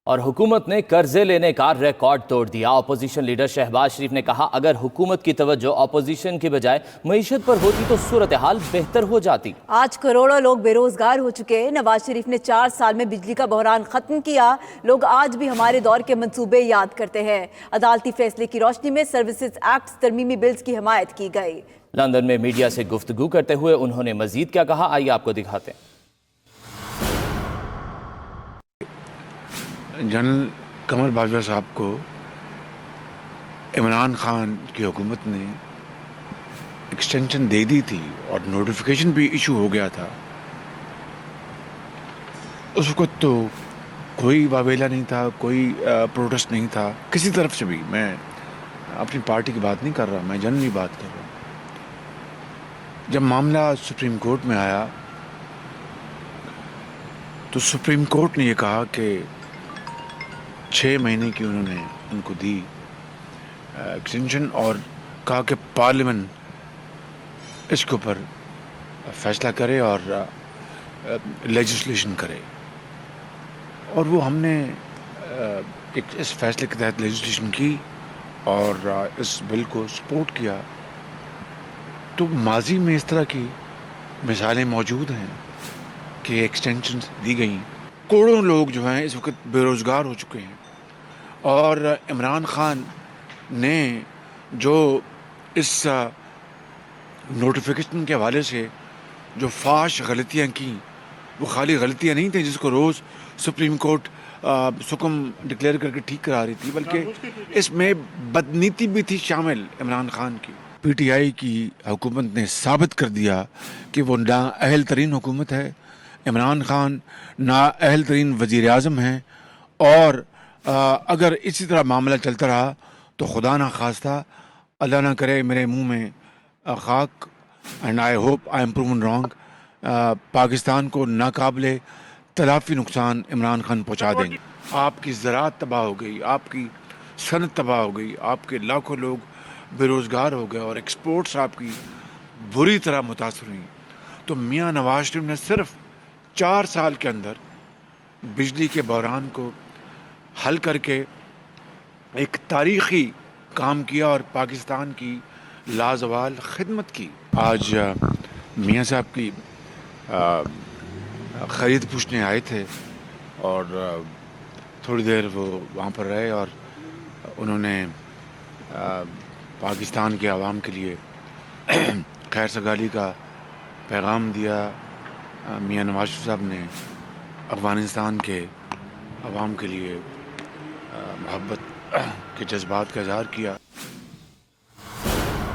اور حکومت نے قرضے لینے کا ریکارڈ توڑ دیا۔ اپوزیشن لیڈر شہباز شریف نے کہا اگر حکومت کی توجہ اپوزیشن کی بجائے معیشت پر ہوتی تو صورتحال بہتر ہو جاتی۔ آج کروڑوں لوگ بے روزگار ہو چکے۔ نواز شریف نے 4 سال میں بجلی کا بحران ختم کیا۔ لوگ آج بھی ہمارے دور کے منصوبے یاد کرتے ہیں۔ عدالتی فیصلے کی روشنی میں سروسز ایکٹ ترمیمی بلز کی حمایت کی گئی۔ لندن میں میڈیا سے گفتگو کرتے ہوئے انہوں نے مزید کیا کہا، آئیے آپ کو دکھاتے ہیں۔ جنرل قمر باجوہ صاحب کو عمران خان کی حکومت نے ایکسٹینشن دے دی تھی اور نوٹیفیکیشن بھی ایشو ہو گیا تھا۔ اس وقت تو کوئی واویلا نہیں تھا، کوئی پروٹیسٹ نہیں تھا کسی طرف سے بھی۔ میں اپنی پارٹی کی بات نہیں کر رہا، میں جنرلی بات کر رہا ہوں۔ جب معاملہ سپریم کورٹ میں آیا تو سپریم کورٹ نے یہ کہا کہ 6 مہینے کی انہوں نے ان کو دی ایکسٹینشن، اور کہا کہ پارلیمنٹ اس کے اوپر فیصلہ کرے اور لیجسلیشن کرے، اور وہ ہم نے اس فیصلے کے تحت لیجسلیشن کی اور اس بل کو سپورٹ کیا۔ تو ماضی میں اس طرح کی مثالیں موجود ہیں کہ ایکسٹینشنز دی گئیں۔ کروڑوں لوگ جو ہیں اس وقت بے روزگار ہو چکے ہیں، اور عمران خان نے جو اس نوٹیفیکیشن کے حوالے سے جو فاش غلطیاں کیں، وہ خالی غلطیاں نہیں تھیں جس کو روز سپریم کورٹ سکم ڈکلیئر کر کے ٹھیک کرا رہی تھی، بلکہ اس میں بدنیتی بھی تھی شامل عمران خان کی۔ پی ٹی آئی کی حکومت نے ثابت کر دیا کہ وہ نااہل ترین حکومت ہے۔ عمران خان نااہل ترین وزیر اعظم ہیں، اور اگر اسی طرح معاملہ چلتا رہا تو خدا نہ خواستہ، اللہ نہ کرے میرے منہ میں خاک، and I hope I am proven wrong, Pakistan کو ناقابل تلافی نقصان عمران خان پہنچا دیں گے۔ آپ کی زراعت تباہ ہو گئی، آپ کی صنعت تباہ ہو گئی، آپ کے لاکھوں لوگ بے روزگار ہو گئے، اور ایکسپورٹس آپ کی بری طرح متاثر ہوئیں۔ تو میاں نواز شریف نے صرف 4 سال کے اندر بجلی کے بحران کو حل کر کے ایک تاریخی کام کیا اور پاکستان کی لازوال خدمت کی۔ آج میاں صاحب کی خرید پوچھنے آئے تھے، اور تھوڑی دیر وہ وہاں پر رہے، اور انہوں نے پاکستان کے عوام کے لیے خیر سگالی کا پیغام دیا۔ میاں نواز شریف صاحب نے افغانستان کے عوام کے لیے محبت کے جذبات کا اظہار کیا۔